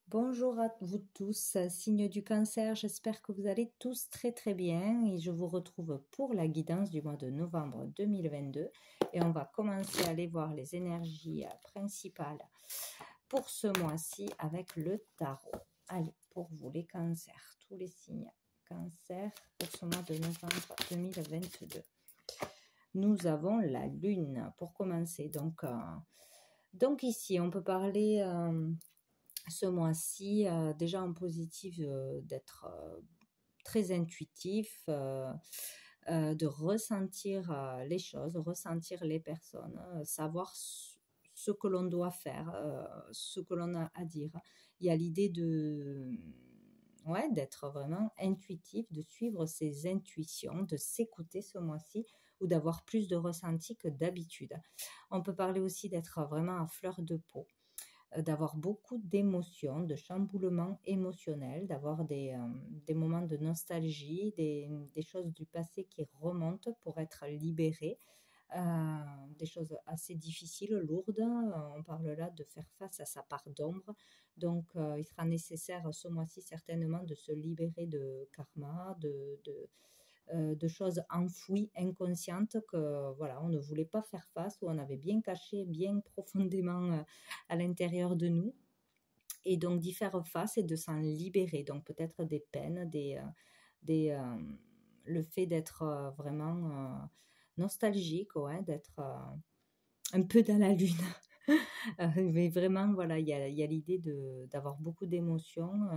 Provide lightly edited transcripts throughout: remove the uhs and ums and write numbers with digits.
Bonjour à vous tous, signe du cancer, j'espère que vous allez tous très très bien et je vous retrouve pour la guidance du mois de novembre 2022 et on va commencer à aller voir les énergies principales pour ce mois-ci avec le tarot. Allez, pour vous les cancers, tous les signes cancer pour ce mois de novembre 2022. Nous avons la lune pour commencer, donc ici on peut parler... ce mois-ci, déjà en positif, d'être très intuitif, de ressentir les choses, ressentir les personnes, savoir ce que l'on doit faire, ce que l'on a à dire. Il y a l'idée d'être vraiment intuitif, de suivre ses intuitions, de s'écouter ce mois-ci ou d'avoir plus de ressenti que d'habitude. On peut parler aussi d'être vraiment à fleur de peau, d'avoir beaucoup d'émotions, de chamboulements émotionnels, d'avoir des moments de nostalgie, des choses du passé qui remontent pour être libérées, des choses assez difficiles, lourdes. On parle là de faire face à sa part d'ombre. Donc, il sera nécessaire ce mois-ci certainement de se libérer de karma, de choses enfouies, inconscientes que voilà, on ne voulait pas faire face ou on avait bien caché, bien profondément à l'intérieur de nous. Et donc d'y faire face et de s'en libérer. Donc peut-être des peines, le fait d'être vraiment nostalgique, ouais, d'être un peu dans la lune. Mais vraiment, voilà, il y a l'idée d'avoir beaucoup d'émotions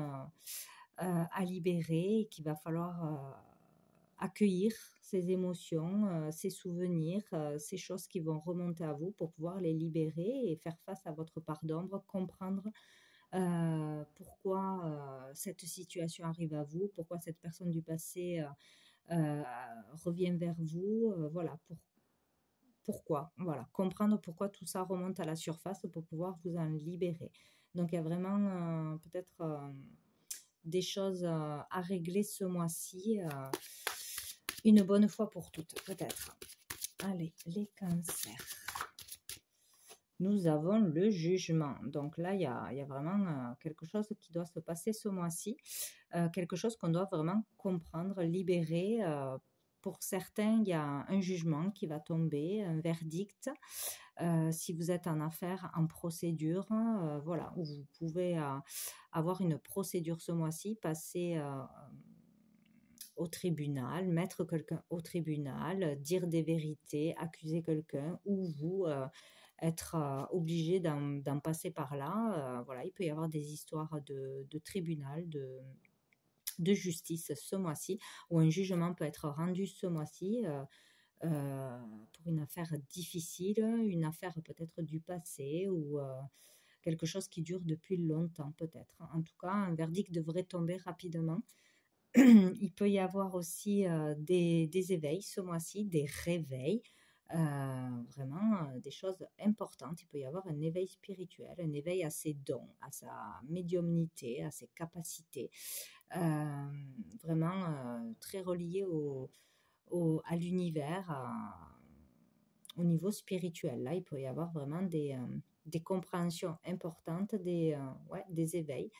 à libérer et qu'il va falloir accueillir ces émotions, ces souvenirs, ces choses qui vont remonter à vous pour pouvoir les libérer et faire face à votre part d'ombre, comprendre pourquoi cette situation arrive à vous, pourquoi cette personne du passé euh, revient vers vous, voilà, pourquoi, voilà, comprendre pourquoi tout ça remonte à la surface pour pouvoir vous en libérer. Donc il y a vraiment peut-être des choses à régler ce mois-ci, une bonne fois pour toutes, peut-être. Allez, les cancers. Nous avons le jugement. Donc là, il y a vraiment quelque chose qui doit se passer ce mois-ci, quelque chose qu'on doit vraiment comprendre, libérer. Pour certains, il y a un jugement qui va tomber, un verdict. Si vous êtes en affaires, en procédure, voilà, où vous pouvez avoir une procédure ce mois-ci, passer au tribunal, mettre quelqu'un au tribunal, dire des vérités, accuser quelqu'un, ou vous être obligé d'en passer par là. Voilà, il peut y avoir des histoires de tribunal, de justice ce mois-ci, ou un jugement peut être rendu ce mois-ci pour une affaire difficile, une affaire peut-être du passé ou quelque chose qui dure depuis longtemps peut-être. En tout cas, un verdict devrait tomber rapidement. Il peut y avoir aussi des éveils ce mois-ci, des réveils, vraiment des choses importantes. Il peut y avoir un éveil spirituel, un éveil à ses dons, à sa médiumnité, à ses capacités, vraiment très relié à l'univers, au niveau spirituel. Là, il peut y avoir vraiment des compréhensions importantes, des éveils.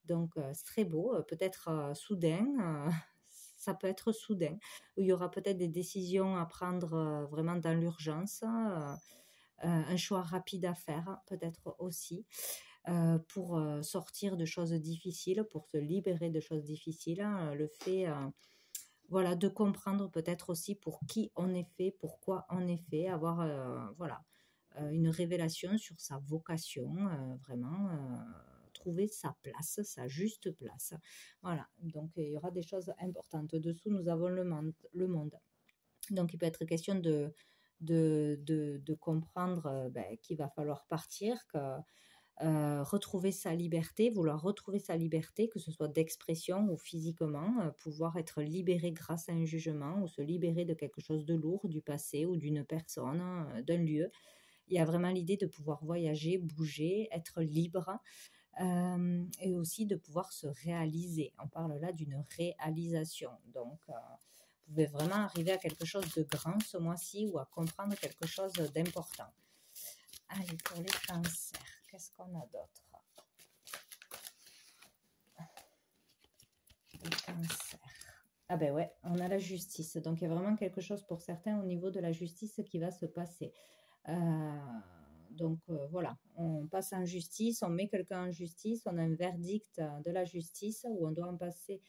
Donc, c'est très beau, peut-être soudain, ça peut être soudain, où il y aura peut-être des décisions à prendre vraiment dans l'urgence, un choix rapide à faire, peut-être aussi, pour sortir de choses difficiles, pour se libérer de choses difficiles. Le fait voilà, de comprendre peut-être aussi pour qui on est fait, pourquoi on est fait, avoir une révélation sur sa vocation, vraiment trouver sa place, sa juste place. Voilà, donc il y aura des choses importantes. Dessous, nous avons le monde. Donc il peut être question de comprendre qu'il va falloir partir, que retrouver sa liberté, vouloir retrouver sa liberté, que ce soit d'expression ou physiquement, pouvoir être libéré grâce à un jugement ou se libérer de quelque chose de lourd, du passé ou d'une personne, d'un lieu. Il y a vraiment l'idée de pouvoir voyager, bouger, être libre et aussi de pouvoir se réaliser. On parle là d'une réalisation. Donc, vous pouvez vraiment arriver à quelque chose de grand ce mois-ci ou à comprendre quelque chose d'important. Allez, pour les cancers, qu'est-ce qu'on a d'autre? Cancer. Ah ben ouais, on a la justice. Donc il y a vraiment quelque chose pour certains au niveau de la justice qui va se passer. Euh, voilà, on passe en justice, on met quelqu'un en justice, on a un verdict de la justice où on doit en passer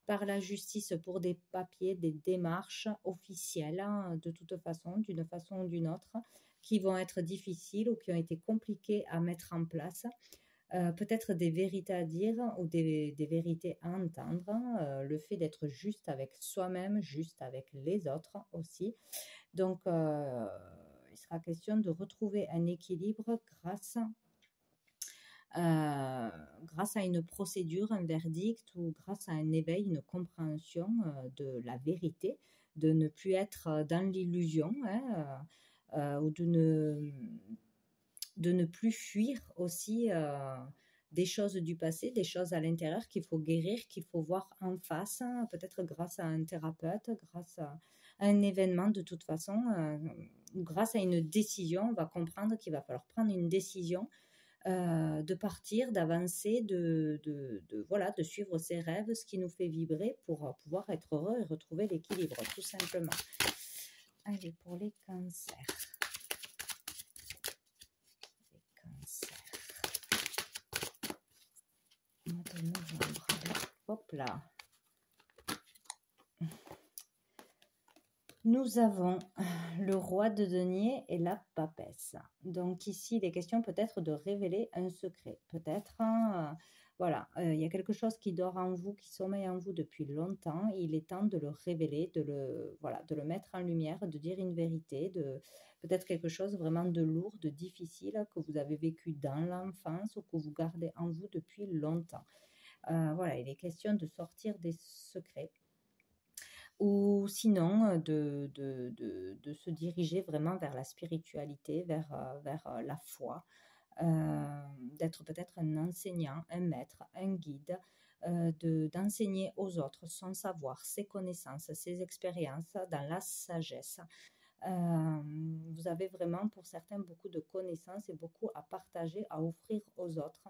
par la justice pour des papiers, des démarches officielles, hein, de toute façon, d'une façon ou d'une autre, qui vont être difficiles ou qui ont été compliquées à mettre en place. Peut-être des vérités à dire ou des vérités à entendre, le fait d'être juste avec soi-même, juste avec les autres aussi. Donc, il sera question de retrouver un équilibre grâce à une procédure, un verdict ou grâce à un éveil, une compréhension de la vérité, de ne plus être dans l'illusion, hein, ou de ne plus fuir aussi des choses du passé, des choses à l'intérieur qu'il faut guérir, qu'il faut voir en face, hein, peut-être grâce à un thérapeute, grâce à un événement de toute façon, ou grâce à une décision. On va comprendre qu'il va falloir prendre une décision de partir, d'avancer, voilà, de suivre ses rêves, ce qui nous fait vibrer pour pouvoir être heureux et retrouver l'équilibre, tout simplement. Allez, pour les cancers. Mois de novembre. Hop là. Nous avons le roi de denier et la papesse. Donc ici, il est question peut-être de révéler un secret. Peut-être, voilà, il y a quelque chose qui dort en vous, qui sommeille en vous depuis longtemps. Et il est temps de le révéler, de le mettre en lumière, de dire une vérité, de peut-être quelque chose vraiment de lourd, de difficile que vous avez vécu dans l'enfance ou que vous gardez en vous depuis longtemps. Voilà, il est question de sortir des secrets ou sinon de se diriger vraiment vers la spiritualité, vers la foi, d'être peut-être un enseignant, un maître, un guide, d'enseigner aux autres son savoir, ses connaissances, ses expériences dans la sagesse. Vous avez vraiment pour certains beaucoup de connaissances et beaucoup à partager, à offrir aux autres.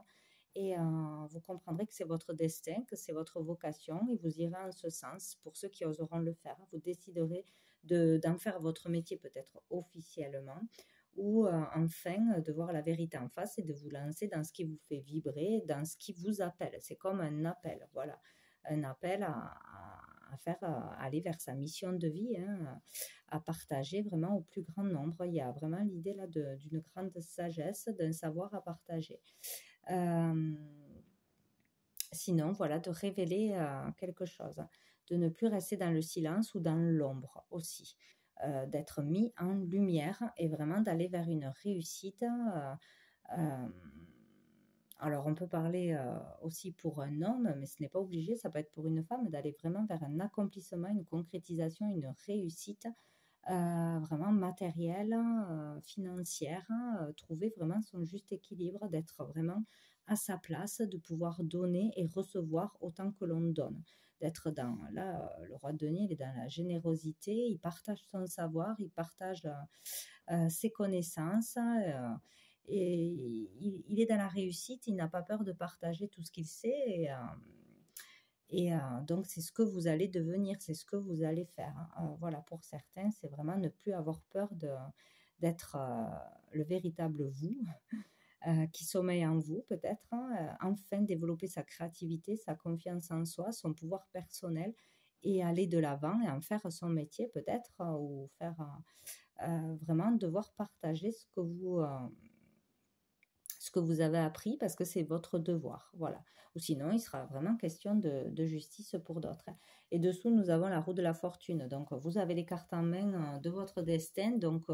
Et vous comprendrez que c'est votre destin, que c'est votre vocation et vous irez en ce sens pour ceux qui oseront le faire. Vous déciderez d'en faire votre métier peut-être officiellement ou enfin de voir la vérité en face et de vous lancer dans ce qui vous fait vibrer, dans ce qui vous appelle. C'est comme un appel, voilà, un appel à faire, à aller vers sa mission de vie, hein, à partager vraiment au plus grand nombre. Il y a vraiment l'idée là d'une grande sagesse, d'un savoir à partager. Sinon, voilà, de révéler quelque chose, de ne plus rester dans le silence ou dans l'ombre aussi, d'être mis en lumière et vraiment d'aller vers une réussite. Alors, on peut parler aussi pour un homme, mais ce n'est pas obligé, ça peut être pour une femme, d'aller vraiment vers un accomplissement, une concrétisation, une réussite vraiment matérielle, financière, trouver vraiment son juste équilibre, d'être vraiment à sa place, de pouvoir donner et recevoir autant que l'on donne. D'être dans, là, le roi de denier, il est dans la générosité, il partage son savoir, il partage ses connaissances, et il est dans la réussite, il n'a pas peur de partager tout ce qu'il sait, et donc, c'est ce que vous allez devenir, c'est ce que vous allez faire, hein. Voilà, pour certains, c'est vraiment ne plus avoir peur d'être le véritable vous qui sommeille en vous, peut-être, hein, enfin développer sa créativité, sa confiance en soi, son pouvoir personnel et aller de l'avant et en faire son métier, peut-être, ou faire vraiment devoir partager ce que vous avez appris parce que c'est votre devoir, voilà. Ou sinon, il sera vraiment question de justice pour d'autres. Et dessous, nous avons la roue de la fortune. Donc, vous avez les cartes en main de votre destin. Donc,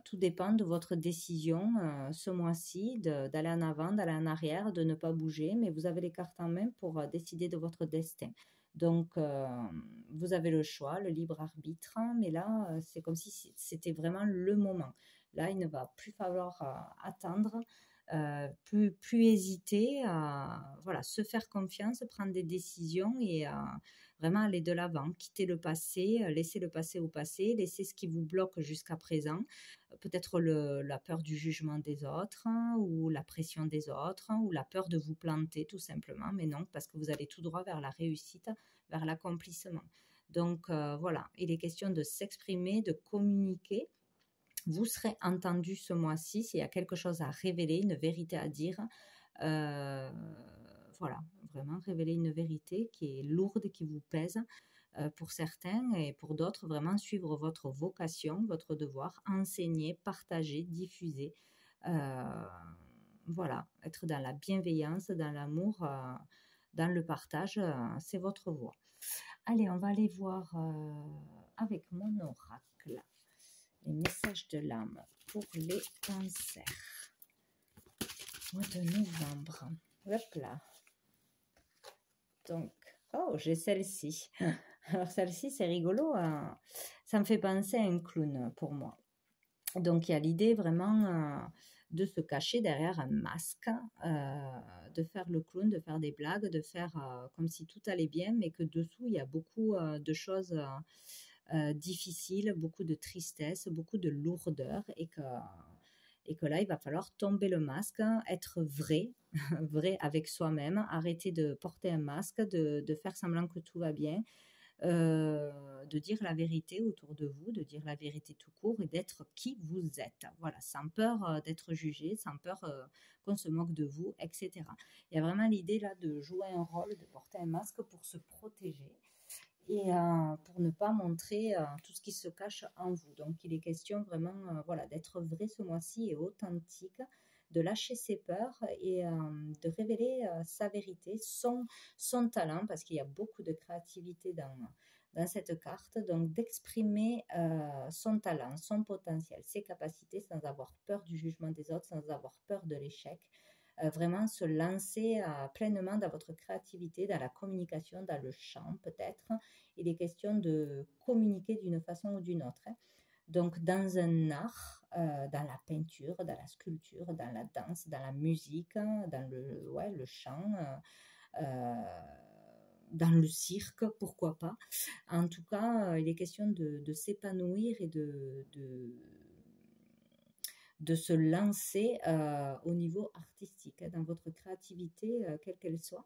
tout dépend de votre décision ce mois-ci, d'aller en avant, d'aller en arrière, de ne pas bouger. Mais vous avez les cartes en main pour décider de votre destin. Donc, vous avez le choix, le libre arbitre. Mais là, c'est comme si c'était vraiment le moment. Là, il ne va plus falloir attendre plus hésiter à voilà, se faire confiance, prendre des décisions et vraiment aller de l'avant, quitter le passé, laisser le passé au passé, laisser ce qui vous bloque jusqu'à présent, peut-être la peur du jugement des autres ou la pression des autres ou la peur de vous planter tout simplement, mais non, parce que vous allez tout droit vers la réussite, vers l'accomplissement. Donc voilà, il est question de s'exprimer, de communiquer. Vous serez entendu ce mois-ci s'il y a quelque chose à révéler, une vérité à dire. Voilà, vraiment révéler une vérité qui est lourde, qui vous pèse pour certains et pour d'autres, vraiment suivre votre vocation, votre devoir, enseigner, partager, diffuser. Voilà, être dans la bienveillance, dans l'amour, dans le partage, c'est votre voie. Allez, on va aller voir avec mon oracle les messages de l'âme pour les cancers. Mois de novembre. Hop là. Donc, oh, j'ai celle-ci. Alors, celle-ci, c'est rigolo. Ça me fait penser à un clown pour moi. Donc, il y a l'idée vraiment de se cacher derrière un masque, de faire le clown, de faire des blagues, de faire comme si tout allait bien, mais que dessous, il y a beaucoup de choses difficiles, beaucoup de tristesse, beaucoup de lourdeur et que là, il va falloir tomber le masque, être vrai, vrai avec soi-même, arrêter de porter un masque, de faire semblant que tout va bien, de dire la vérité autour de vous, de dire la vérité tout court et d'être qui vous êtes. Voilà, sans peur d'être jugé, sans peur qu'on se moque de vous, etc. Il y a vraiment l'idée là de jouer un rôle, de porter un masque pour se protéger et pour ne pas montrer tout ce qui se cache en vous. Donc, il est question vraiment voilà, d'être vrai ce mois-ci et authentique, de lâcher ses peurs et de révéler sa vérité, son talent, parce qu'il y a beaucoup de créativité dans cette carte, donc d'exprimer son talent, son potentiel, ses capacités sans avoir peur du jugement des autres, sans avoir peur de l'échec. Vraiment se lancer pleinement dans votre créativité, dans la communication, dans le chant peut-être. Il est question de communiquer d'une façon ou d'une autre. Donc dans un art, dans la peinture, dans la sculpture, dans la danse, dans la musique, dans le chant, dans le cirque, pourquoi pas. En tout cas, il est question de s'épanouir et de se lancer au niveau artistique, dans votre créativité, quelle qu'elle soit.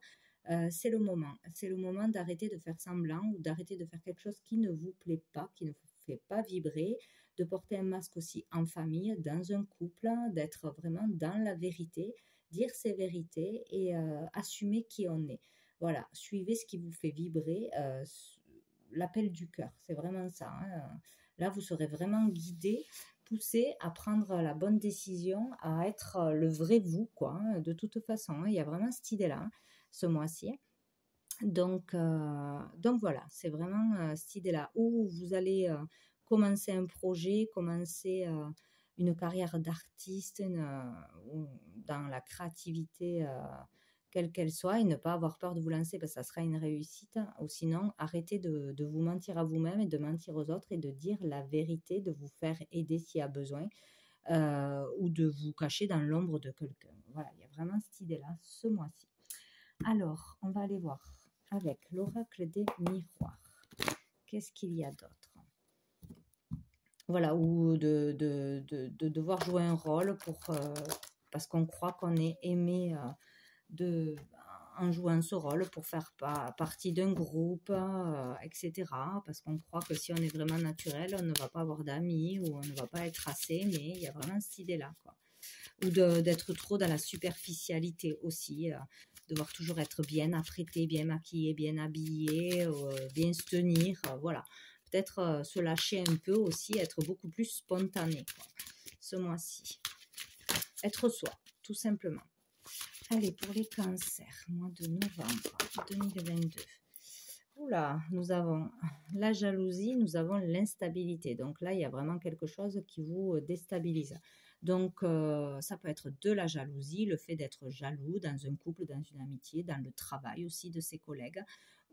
C'est le moment. C'est le moment d'arrêter de faire semblant ou d'arrêter de faire quelque chose qui ne vous plaît pas, qui ne vous fait pas vibrer, de porter un masque aussi en famille, dans un couple, d'être vraiment dans la vérité, dire ses vérités et assumer qui on est. Voilà, suivez ce qui vous fait vibrer, l'appel du cœur, c'est vraiment ça. Hein. Là, vous serez vraiment guidé, poussé à prendre la bonne décision, à être le vrai vous, quoi. Hein, de toute façon, hein, il y a vraiment cette idée-là, hein, ce mois-ci. Donc voilà, c'est vraiment cette idée-là où vous allez commencer un projet, commencer une carrière d'artiste dans la créativité, quelle qu'elle soit, et ne pas avoir peur de vous lancer parce que ça sera une réussite. Ou sinon, arrêtez de vous mentir à vous-même et de mentir aux autres et de dire la vérité, de vous faire aider s'il y a besoin ou de vous cacher dans l'ombre de quelqu'un. Voilà, il y a vraiment cette idée-là ce mois-ci. Alors, on va aller voir avec l'oracle des miroirs. Qu'est-ce qu'il y a d'autre? Voilà, ou de devoir jouer un rôle parce qu'on croit qu'on est aimé en jouant ce rôle pour faire partie d'un groupe, etc. Parce qu'on croit que si on est vraiment naturel, on ne va pas avoir d'amis ou on ne va pas être assez, mais il y a vraiment cette idée-là, quoi. Ou d'être trop dans la superficialité aussi, devoir toujours être bien apprêté, bien maquillé, bien habillé, bien se tenir, voilà. Peut-être se lâcher un peu aussi, être beaucoup plus spontané, quoi, ce mois-ci. Être soi, tout simplement. Allez, pour les cancers, mois de novembre 2022. Oula, nous avons la jalousie, nous avons l'instabilité. Donc là, il y a vraiment quelque chose qui vous déstabilise. Donc, ça peut être de la jalousie, le fait d'être jaloux dans un couple, dans une amitié, dans le travail aussi de ses collègues,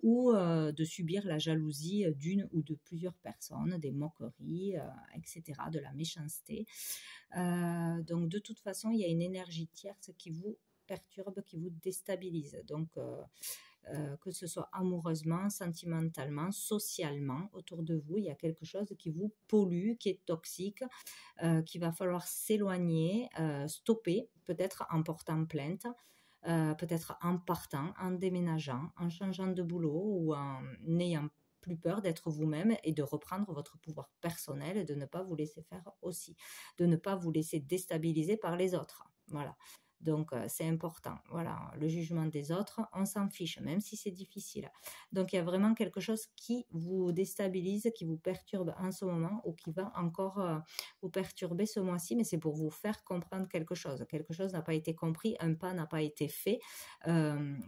ou de subir la jalousie d'une ou de plusieurs personnes, des moqueries, etc., de la méchanceté. Donc de toute façon, il y a une énergie tierce qui vous perturbe, qui vous déstabilise. Donc que ce soit amoureusement, sentimentalement, socialement, autour de vous, il y a quelque chose qui vous pollue, qui est toxique, qu'il va falloir s'éloigner, stopper, peut-être en portant plainte, peut-être en partant, en déménageant, en changeant de boulot ou en n'ayant plus peur d'être vous-même et de reprendre votre pouvoir personnel et de ne pas vous laisser faire aussi, de ne pas vous laisser déstabiliser par les autres. Voilà. Donc, c'est important. Voilà, le jugement des autres, on s'en fiche, même si c'est difficile. Donc, il y a vraiment quelque chose qui vous déstabilise, qui vous perturbe en ce moment ou qui va encore vous perturber ce mois-ci, mais c'est pour vous faire comprendre quelque chose. Quelque chose n'a pas été compris, un pas n'a pas été fait,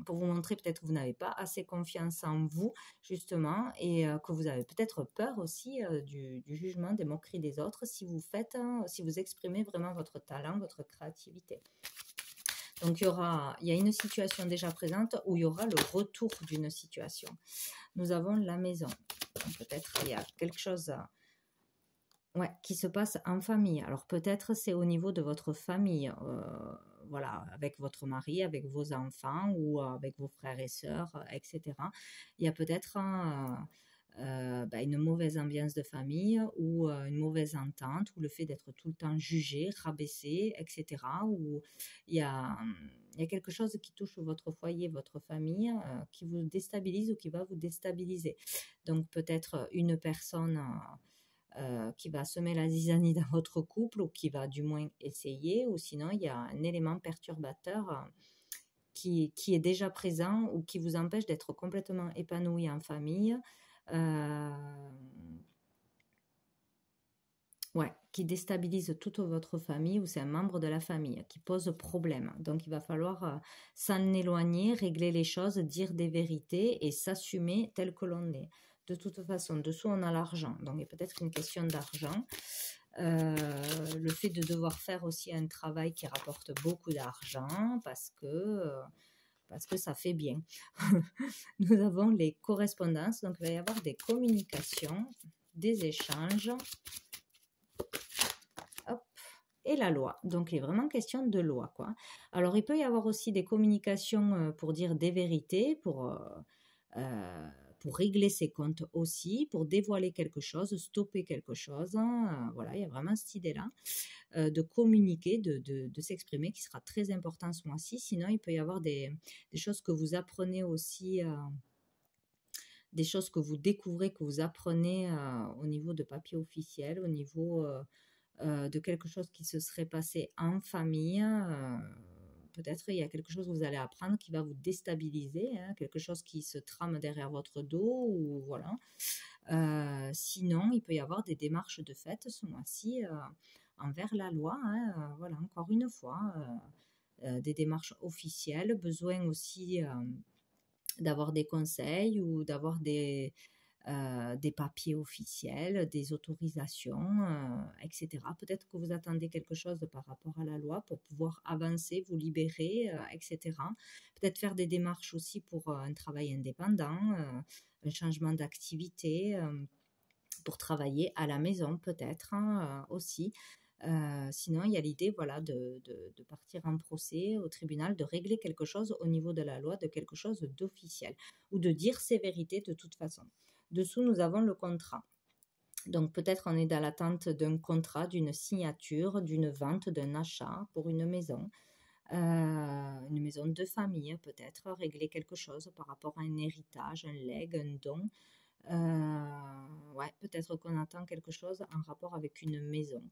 pour vous montrer peut-être que vous n'avez pas assez confiance en vous, justement, et que vous avez peut-être peur aussi du jugement, des moqueries des autres si vous faites, si vous exprimez vraiment votre talent, votre créativité. Donc, il y a une situation déjà présente où il y aura le retour d'une situation. Nous avons la maison. Donc, peut-être il y a quelque chose qui se passe en famille. Alors, peut-être c'est au niveau de votre famille, voilà, avec votre mari, avec vos enfants ou avec vos frères et sœurs, etc. Il y a peut-être une mauvaise ambiance de famille ou une mauvaise entente ou le fait d'être tout le temps jugé, rabaissé, etc. Ou il y a quelque chose qui touche votre foyer, votre famille, qui vous déstabilise ou qui va vous déstabiliser. Donc peut-être une personne qui va semer la zizanie dans votre couple ou qui va du moins essayer, ou sinon il y a un élément perturbateur qui est déjà présent ou qui vous empêche d'être complètement épanoui en famille. Qui déstabilise toute votre famille ou c'est un membre de la famille qui pose problème. Donc il va falloir s'en éloigner, régler les choses, dire des vérités et s'assumer tel que l'on est. De toute façon, dessous on a l'argent, donc il y a peut-être une question d'argent. Le fait de devoir faire aussi un travail qui rapporte beaucoup d'argent parce que ça fait bien. Nous avons les correspondances, donc il va y avoir des communications, des échanges. Hop, et la loi. Donc, il est vraiment question de loi, quoi. Alors, il peut y avoir aussi des communications pour dire des vérités, pour régler ses comptes aussi, pour dévoiler quelque chose, stopper quelque chose. Voilà, il y a vraiment cette idée-là de communiquer, de s'exprimer, qui sera très important ce mois-ci. Sinon, il peut y avoir des choses que vous apprenez aussi, des choses que vous découvrez, que vous apprenez au niveau de papier officiel, au niveau de quelque chose qui se serait passé en famille. Peut-être il y a quelque chose que vous allez apprendre qui va vous déstabiliser, quelque chose qui se trame derrière votre dos, ou voilà. Sinon, il peut y avoir des démarches de fait ce mois-ci envers la loi. Voilà, encore une fois, des démarches officielles, besoin aussi d'avoir des conseils ou d'avoir des papiers officiels, des autorisations, etc. Peut-être que vous attendez quelque chose par rapport à la loi pour pouvoir avancer, vous libérer, etc. Peut-être faire des démarches aussi pour un travail indépendant, un changement d'activité, pour travailler à la maison peut-être aussi. Sinon, il y a l'idée de partir en procès au tribunal, de régler quelque chose au niveau de la loi, de quelque chose d'officiel, ou de dire ses vérités de toute façon. Dessous, nous avons le contrat. Donc peut-être on est dans l'attente d'un contrat, d'une signature, d'une vente, d'un achat pour une maison de famille peut-être, régler quelque chose par rapport à un héritage, un legs, un don. Peut-être qu'on attend quelque chose en rapport avec une maison.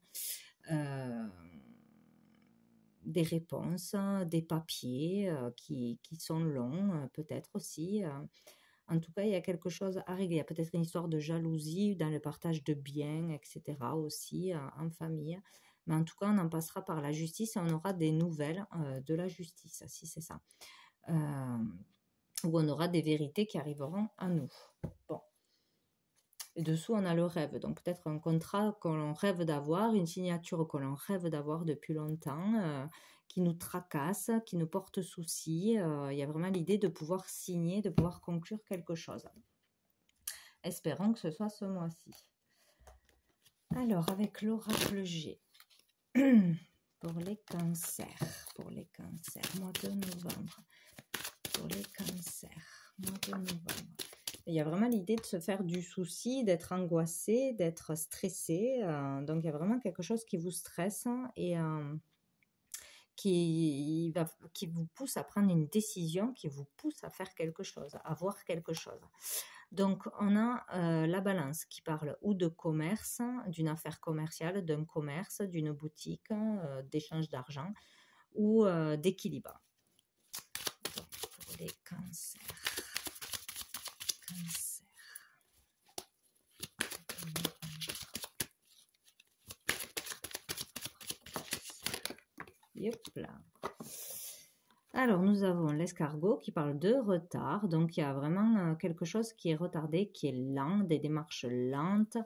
Des réponses, des papiers qui sont longs, peut-être aussi. En tout cas, il y a quelque chose à régler. Il y a peut-être une histoire de jalousie dans le partage de biens, etc. aussi en famille. Mais en tout cas, on en passera par la justice et on aura des nouvelles de la justice, si c'est ça. Où on aura des vérités qui arriveront à nous. Bon. Et dessous, on a le rêve. Donc, peut-être un contrat que l'on rêve d'avoir, une signature que l'on rêve d'avoir depuis longtemps, qui nous tracasse, qui nous porte souci. Il y a vraiment l'idée de pouvoir signer, de pouvoir conclure quelque chose. Espérons que ce soit ce mois-ci. Alors, avec l'oracle G, pour les cancers, mois de novembre, pour les cancers, mois de novembre. Il y a vraiment l'idée de se faire du souci, d'être angoissé, d'être stressé. Donc, il y a vraiment quelque chose qui vous stresse et qui vous pousse à prendre une décision, qui vous pousse à faire quelque chose, à voir quelque chose. Donc, on a la balance qui parle ou de commerce, d'une affaire commerciale, d'un commerce, d'une boutique, d'échange d'argent ou d'équilibre. Donc, pour les cancers. Yep là. Alors, nous avons l'escargot qui parle de retard. Donc, il y a vraiment quelque chose qui est retardé, qui est lent, des démarches lentes,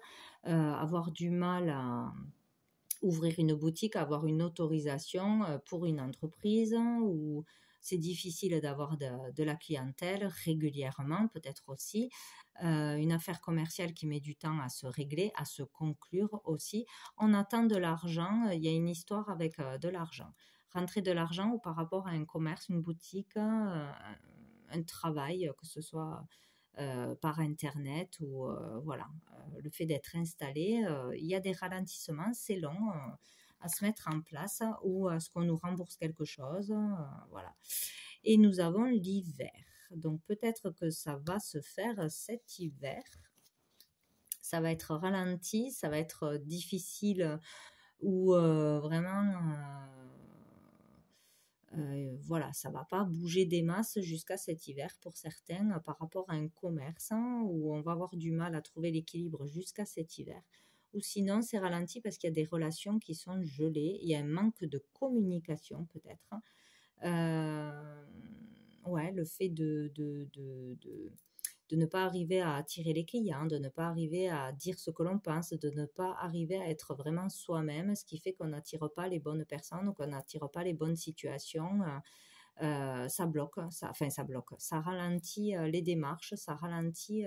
avoir du mal à ouvrir une boutique, avoir une autorisation pour une entreprise ou c'est difficile d'avoir de la clientèle régulièrement, peut-être aussi. Une affaire commerciale qui met du temps à se régler, à se conclure aussi. On attend de l'argent, il y a une histoire avec de l'argent. Rentrer de l'argent ou par rapport à un commerce, une boutique, un travail, que ce soit par Internet ou voilà, le fait d'être installé, il y a des ralentissements, c'est long à se mettre en place ou à ce qu'on nous rembourse quelque chose, voilà. Et nous avons l'hiver. Donc peut-être que ça va se faire cet hiver. Ça va être ralenti, ça va être difficile ou vraiment voilà, ça va pas bouger des masses jusqu'à cet hiver pour certains par rapport à un commerce où on va avoir du mal à trouver l'équilibre jusqu'à cet hiver. Ou sinon, c'est ralenti parce qu'il y a des relations qui sont gelées, il y a un manque de communication peut-être. Ouais, le fait de ne pas arriver à attirer les clients, de ne pas arriver à dire ce que l'on pense, de ne pas arriver à être vraiment soi-même, ce qui fait qu'on n'attire pas les bonnes personnes ou qu'on n'attire pas les bonnes situations. Ça bloque, ça ralentit les démarches, ça ralentit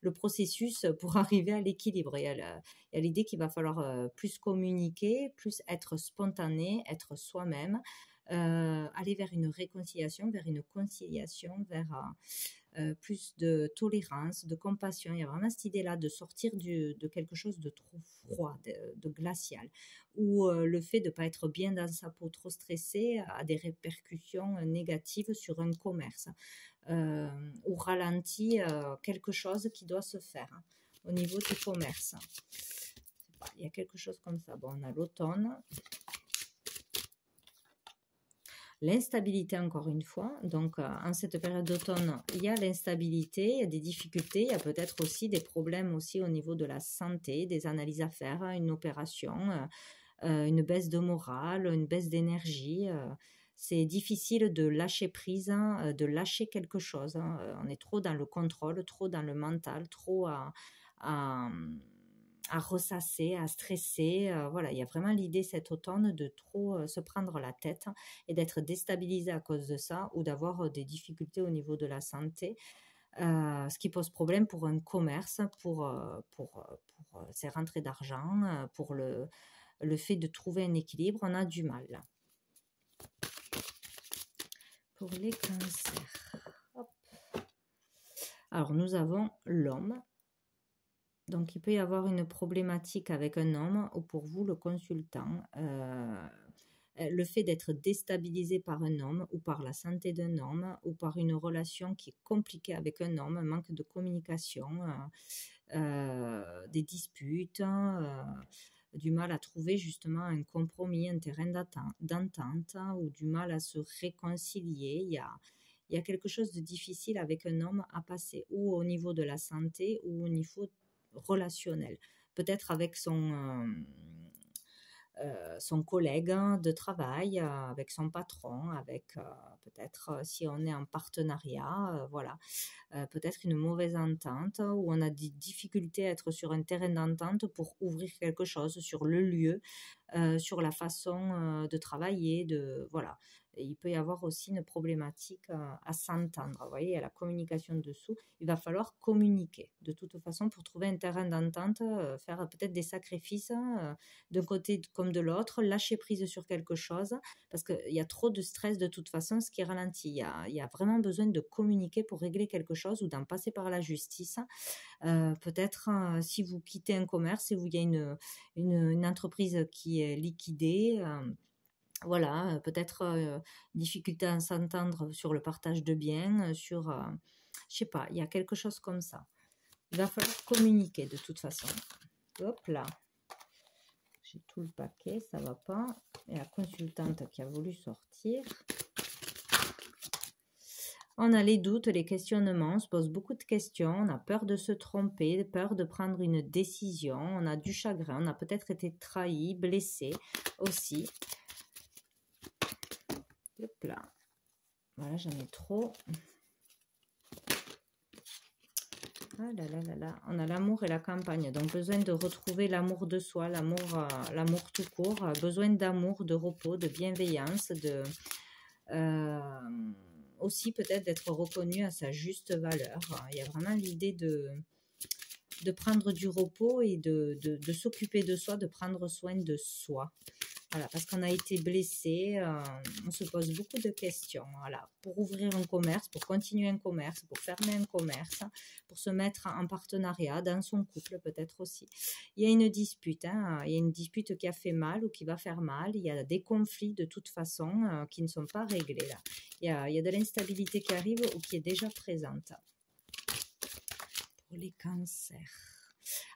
le processus pour arriver à l'équilibre. Il y a l'idée qu'il va falloir plus communiquer, plus être spontané, être soi-même, aller vers une réconciliation, vers une conciliation, vers plus de tolérance, de compassion. Il y a vraiment cette idée-là de sortir de quelque chose de trop froid, de glacial, où le fait de ne pas être bien dans sa peau, trop stressé, a des répercussions négatives sur un commerce, ou ralentit quelque chose qui doit se faire au niveau du commerce. Il y a quelque chose comme ça. Bon, on a l'automne. L'instabilité, encore une fois. Donc, en cette période d'automne, il y a l'instabilité, il y a des difficultés, il y a peut-être aussi des problèmes aussi au niveau de la santé, des analyses à faire, une opération, une baisse de morale, une baisse d'énergie. C'est difficile de lâcher prise, de lâcher quelque chose. On est trop dans le contrôle, trop dans le mental, trop à ressasser, à stresser. Voilà, il y a vraiment l'idée cet automne de trop se prendre la tête et d'être déstabilisé à cause de ça ou d'avoir des difficultés au niveau de la santé. Ce qui pose problème pour un commerce, pour ses rentrées d'argent, pour le fait de trouver un équilibre, on a du mal. Pour les cancers. Hop. Alors, nous avons l'homme. Donc, il peut y avoir une problématique avec un homme ou pour vous, le consultant. Le fait d'être déstabilisé par un homme ou par la santé d'un homme ou par une relation qui est compliquée avec un homme, un manque de communication, des disputes, du mal à trouver justement un compromis, un terrain d'entente ou du mal à se réconcilier. Il y a quelque chose de difficile avec un homme à passer ou au niveau de la santé ou au niveau relationnel, peut-être avec son collègue de travail, avec son patron, avec peut-être si on est en partenariat, voilà. Peut-être une mauvaise entente ou on a des difficultés à être sur un terrain d'entente pour ouvrir quelque chose sur le lieu, sur la façon de travailler, voilà. Et il peut y avoir aussi une problématique à s'entendre. Vous voyez, il y a la communication dessous. Il va falloir communiquer de toute façon pour trouver un terrain d'entente, faire peut-être des sacrifices d'un côté comme de l'autre, lâcher prise sur quelque chose parce qu'il y a trop de stress de toute façon, ce qui ralentit. Il y a vraiment besoin de communiquer pour régler quelque chose ou d'en passer par la justice. Peut-être si vous quittez un commerce, si il y a une entreprise qui est liquidée, voilà, peut-être difficulté à s'entendre sur le partage de biens, je sais pas, il y a quelque chose comme ça. Il va falloir communiquer de toute façon. Hop là, j'ai tout le paquet, ça va pas. Et la consultante qui a voulu sortir. On a les doutes, les questionnements, on se pose beaucoup de questions, on a peur de se tromper, peur de prendre une décision, on a du chagrin, on a peut-être été trahi, blessé aussi. Hop là. Voilà, j'en ai trop. Ah là là là là. On a l'amour et la campagne. Donc, besoin de retrouver l'amour de soi, l'amour tout court. Besoin d'amour, de repos, de bienveillance, aussi peut-être d'être reconnu à sa juste valeur. Il y a vraiment l'idée de prendre du repos et de s'occuper de soi, de prendre soin de soi. Voilà, parce qu'on a été blessé, on se pose beaucoup de questions. Voilà, pour ouvrir un commerce, pour continuer un commerce, pour fermer un commerce, pour se mettre en partenariat, dans son couple peut-être aussi. Il y a une dispute, il y a une dispute qui a fait mal ou qui va faire mal. Il y a des conflits de toute façon qui ne sont pas réglés là. Il y a de l'instabilité qui arrive ou qui est déjà présente. Pour les cancers.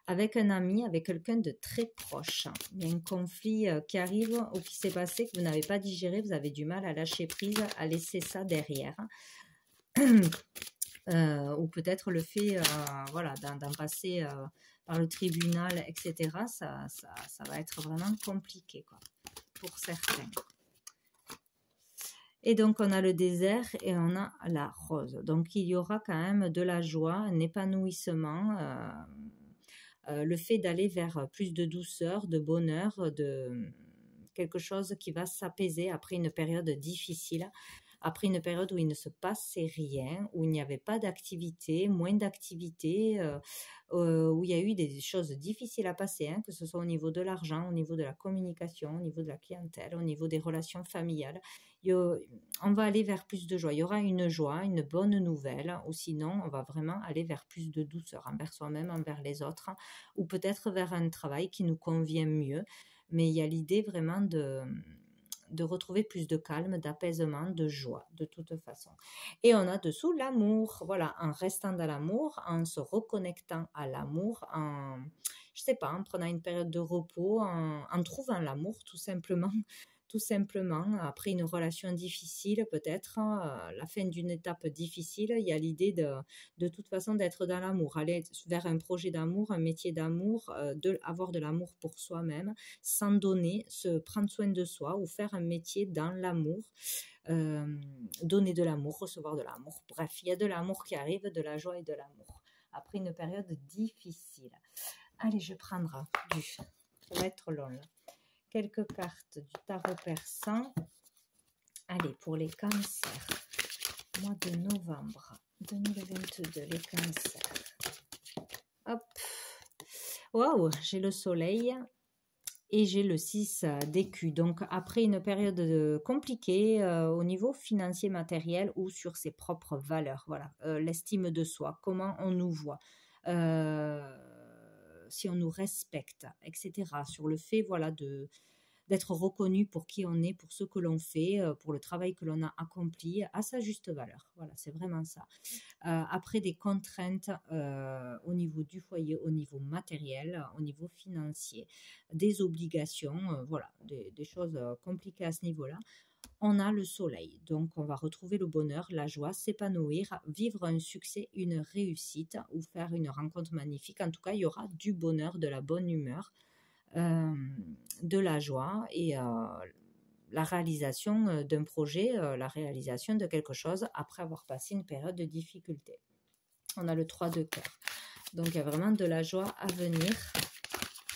Avec un ami, avec quelqu'un de très proche. Il y a un conflit qui arrive ou qui s'est passé que vous n'avez pas digéré, vous avez du mal à lâcher prise, à laisser ça derrière. Ou peut-être le fait voilà, d'en passer par le tribunal, etc. Ça va être vraiment compliqué quoi, pour certains. Et donc, on a le désert et on a la rose. Donc, il y aura quand même de la joie, un épanouissement, le fait d'aller vers plus de douceur, de bonheur, de quelque chose qui va s'apaiser après une période difficile, après une période où il ne se passait rien, où il n'y avait pas d'activité, moins d'activité, où il y a eu des choses difficiles à passer, que ce soit au niveau de l'argent, au niveau de la communication, au niveau de la clientèle, au niveau des relations familiales. On va aller vers plus de joie. Il y aura une joie, une bonne nouvelle, ou sinon, on va vraiment aller vers plus de douceur envers soi-même, envers les autres, ou peut-être vers un travail qui nous convient mieux. Mais il y a l'idée vraiment de retrouver plus de calme, d'apaisement, de joie, de toute façon. Et on a dessous l'amour. Voilà, en restant dans l'amour, en se reconnectant à l'amour, je sais pas, en prenant une période de repos, en trouvant l'amour, tout simplement. Tout simplement, après une relation difficile, peut-être, la fin d'une étape difficile, il y a l'idée de toute façon d'être dans l'amour, aller vers un projet d'amour, un métier d'amour, avoir de l'amour pour soi-même, s'en donner, se prendre soin de soi ou faire un métier dans l'amour, donner de l'amour, recevoir de l'amour. Bref, il y a de l'amour qui arrive, de la joie et de l'amour, après une période difficile. Allez, je vais prendre ça va être long là. Quelques cartes du tarot persan. Allez, pour les cancers, mois de novembre 2022, les cancers. Hop. Waouh, j'ai le soleil et j'ai le 6 d'écus. Donc, après une période compliquée au niveau financier, matériel ou sur ses propres valeurs. Voilà, l'estime de soi, comment on nous voit. Si on nous respecte, etc. Sur le fait, voilà, d'être reconnu pour qui on est, pour ce que l'on fait, pour le travail que l'on a accompli, à sa juste valeur. Voilà, c'est vraiment ça. Après des contraintes au niveau du foyer, au niveau matériel, au niveau financier, des obligations, voilà, des choses compliquées à ce niveau-là. On a le soleil, donc on va retrouver le bonheur, la joie, s'épanouir, vivre un succès, une réussite ou faire une rencontre magnifique. En tout cas, il y aura du bonheur, de la bonne humeur. euh, de la joie et la réalisation d'un projet, la réalisation de quelque chose après avoir passé une période de difficulté. On a le 3 de cœur. Donc, il y a vraiment de la joie à venir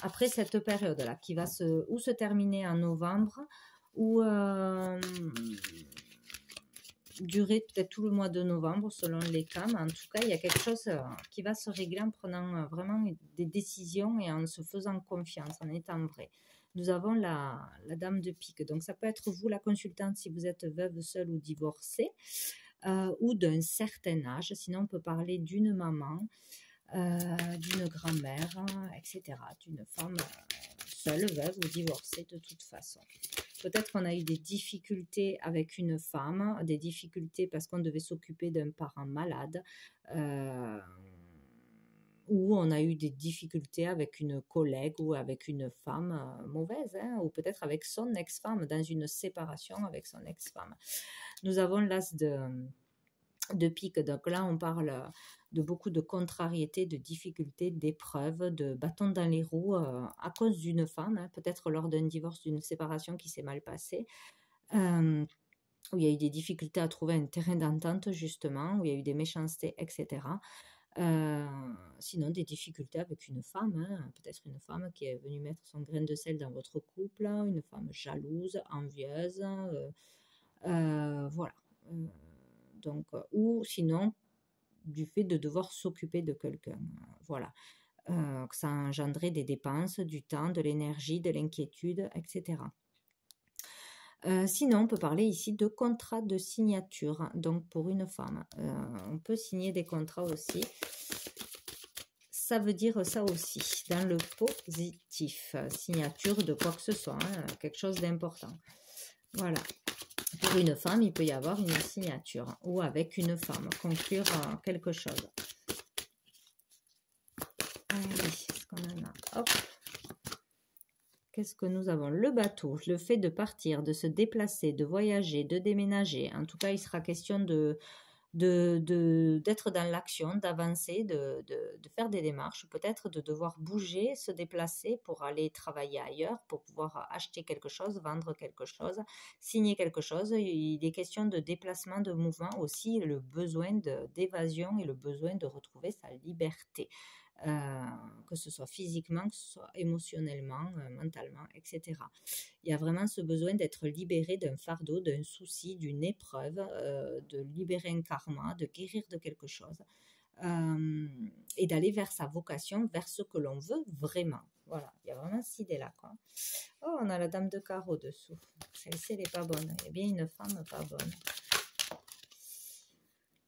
après cette période-là qui va se terminer en novembre ou durer peut-être tout le mois de novembre selon les cas. Mais en tout cas, il y a quelque chose qui va se régler en prenant vraiment des décisions et en se faisant confiance, en étant vrai. Nous avons la dame de pique. Donc, ça peut être vous, la consultante, si vous êtes veuve, seule ou divorcée, ou d'un certain âge. Sinon, on peut parler d'une maman, d'une grand-mère, etc. D'une femme seule, veuve ou divorcée de toute façon. Peut-être qu'on a eu des difficultés avec une femme, des difficultés parce qu'on devait s'occuper d'un parent malade, ou on a eu des difficultés avec une collègue ou avec une femme mauvaise, hein, ou peut-être avec son ex-femme, dans une séparation avec son ex-femme. Nous avons l'as de pique, donc là on parle de beaucoup de contrariétés, de difficultés, d'épreuves, de bâtons dans les roues à cause d'une femme, hein, peut-être lors d'un divorce, d'une séparation qui s'est mal passée, où il y a eu des difficultés à trouver un terrain d'entente justement, où il y a eu des méchancetés, etc. Sinon des difficultés avec une femme, hein, peut-être une femme qui est venue mettre son grain de sel dans votre couple, une femme jalouse, envieuse, voilà. Donc, ou sinon du fait de devoir s'occuper de quelqu'un, voilà, que ça a engendré des dépenses, du temps, de l'énergie, de l'inquiétude, etc. Sinon, on peut parler ici de contrat de signature, donc pour une femme. On peut signer des contrats aussi. Ça veut dire ça aussi, dans le positif, signature de quoi que ce soit, hein, quelque chose d'important. Voilà. Pour une femme, il peut y avoir une signature ou avec une femme, conclure quelque chose. Allez, ce qu'on en a. Hop. Qu'est-ce que nous avons? Le bateau, le fait de partir, de se déplacer, de voyager, de déménager. En tout cas, il sera question d'être dans l'action, d'avancer, de faire des démarches, peut-être de devoir bouger, se déplacer pour aller travailler ailleurs, pour pouvoir acheter quelque chose, vendre quelque chose, signer quelque chose. Il est question de déplacement, de mouvement aussi, le besoin d'évasion et le besoin de retrouver sa liberté. Que ce soit physiquement, que ce soit émotionnellement, mentalement, etc. Il y a vraiment ce besoin d'être libéré d'un fardeau, d'un souci, d'une épreuve, de libérer un karma, de guérir de quelque chose et d'aller vers sa vocation, vers ce que l'on veut vraiment. Voilà, il y a vraiment cette idée-là, quoi. Oh, on a la dame de carreau dessous. Celle-ci, elle n'est pas bonne. Il y a bien une femme pas bonne.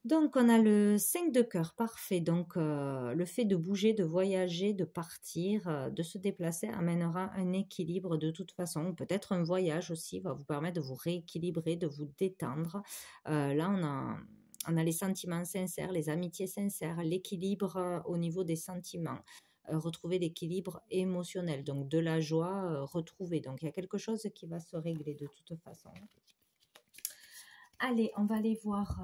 Donc, on a le 5 de cœur, parfait. Donc, le fait de bouger, de voyager, de partir, de se déplacer amènera un équilibre de toute façon. Peut-être un voyage aussi va vous permettre de vous rééquilibrer, de vous détendre. Là, on a les sentiments sincères, les amitiés sincères, l'équilibre au niveau des sentiments. Retrouver l'équilibre émotionnel, donc de la joie retrouvée. Donc, il y a quelque chose qui va se régler de toute façon. Allez, on va aller voir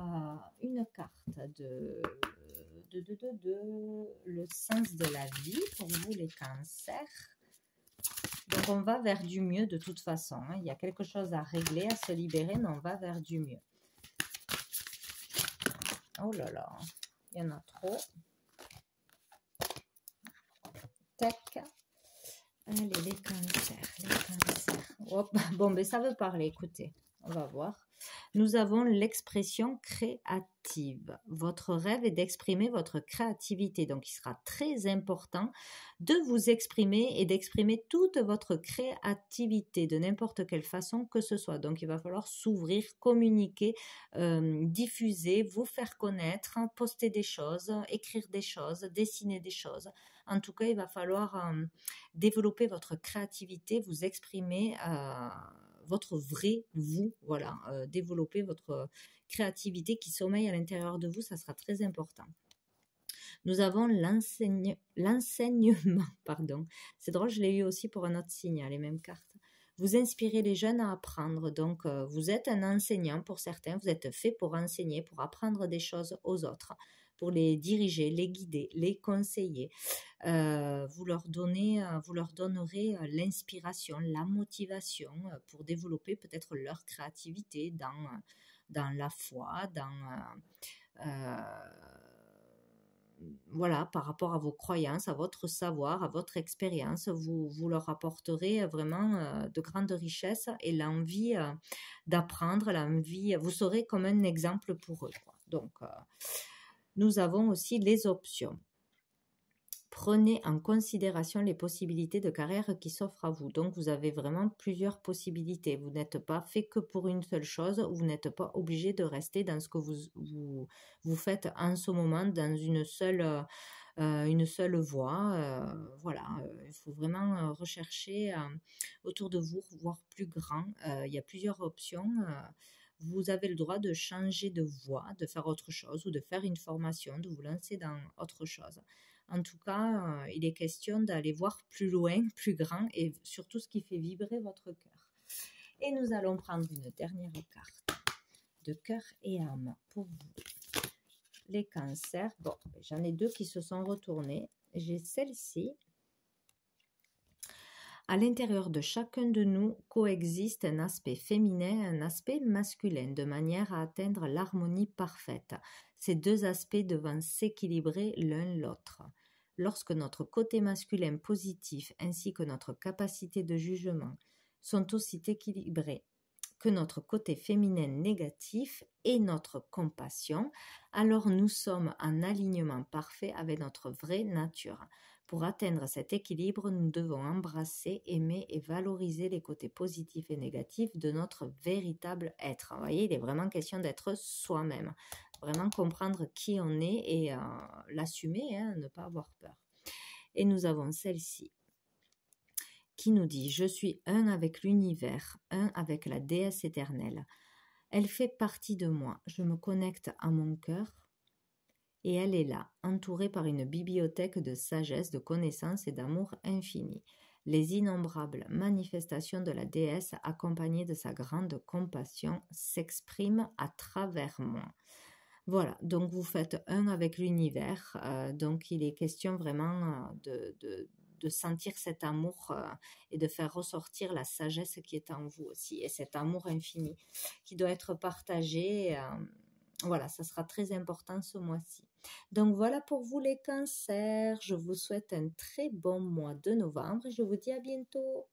une carte de le sens de la vie pour vous les cancers. Donc on va vers du mieux de toute façon. Hein. Il y a quelque chose à régler, à se libérer, mais on va vers du mieux. Oh là là, il y en a trop. Tac. Allez, les cancers. Hop. Bon, ben ça veut parler, écoutez, on va voir. Nous avons l'expression créative. Votre rêve est d'exprimer votre créativité. Donc, il sera très important de vous exprimer et d'exprimer toute votre créativité de n'importe quelle façon que ce soit. Donc, il va falloir s'ouvrir, communiquer, diffuser, vous faire connaître, poster des choses, écrire des choses, dessiner des choses. En tout cas, il va falloir développer votre créativité, vous exprimer votre vrai vous, voilà, développer votre créativité qui sommeille à l'intérieur de vous, ça sera très important. Nous avons l'enseignement, pardon. C'est drôle, je l'ai eu aussi pour un autre signe, les mêmes cartes. Vous inspirez les jeunes à apprendre, donc vous êtes un enseignant pour certains, vous êtes fait pour enseigner, pour apprendre des choses aux autres. pour les diriger, les guider, les conseiller. Vous leur donnerez l'inspiration, la motivation pour développer peut-être leur créativité dans la foi, euh, voilà, par rapport à vos croyances, à votre savoir, à votre expérience. Vous leur apporterez vraiment de grandes richesses et l'envie d'apprendre, vous serez comme un exemple pour eux, quoi. Donc, nous avons aussi les options. Prenez en considération les possibilités de carrière qui s'offrent à vous. Donc, vous avez vraiment plusieurs possibilités. Vous n'êtes pas fait que pour une seule chose, vous n'êtes pas obligé de rester dans ce que vous faites en ce moment, dans une seule voie. Voilà, il faut vraiment rechercher autour de vous, voire plus grand. Il y a plusieurs options. Vous avez le droit de changer de voie, de faire autre chose ou de faire une formation, de vous lancer dans autre chose. En tout cas, il est question d'aller voir plus loin, plus grand et surtout ce qui fait vibrer votre cœur. Et nous allons prendre une dernière carte de cœur et âme pour vous. Les cancers, bon, j'en ai deux qui se sont retournés. J'ai celle-ci. À l'intérieur de chacun de nous coexiste un aspect féminin et un aspect masculin, de manière à atteindre l'harmonie parfaite. Ces deux aspects devant s'équilibrer l'un l'autre. Lorsque notre côté masculin positif ainsi que notre capacité de jugement sont aussi équilibrés que notre côté féminin négatif et notre compassion, alors nous sommes en alignement parfait avec notre vraie nature. Pour atteindre cet équilibre, nous devons embrasser, aimer et valoriser les côtés positifs et négatifs de notre véritable être. Vous voyez, il est vraiment question d'être soi-même, vraiment comprendre qui on est et l'assumer, ne pas avoir peur. Et nous avons celle-ci qui nous dit « Je suis un avec l'univers, un avec la déesse éternelle. Elle fait partie de moi. Je me connecte à mon cœur et elle est là, entourée par une bibliothèque de sagesse, de connaissances et d'amour infini. Les innombrables manifestations de la déesse accompagnées de sa grande compassion s'expriment à travers moi. » Voilà, donc vous faites un avec l'univers, donc il est question vraiment de sentir cet amour et de faire ressortir la sagesse qui est en vous aussi, et cet amour infini qui doit être partagé. Voilà, ça sera très important ce mois-ci. Donc voilà pour vous les cancers, je vous souhaite un très bon mois de novembre et je vous dis à bientôt.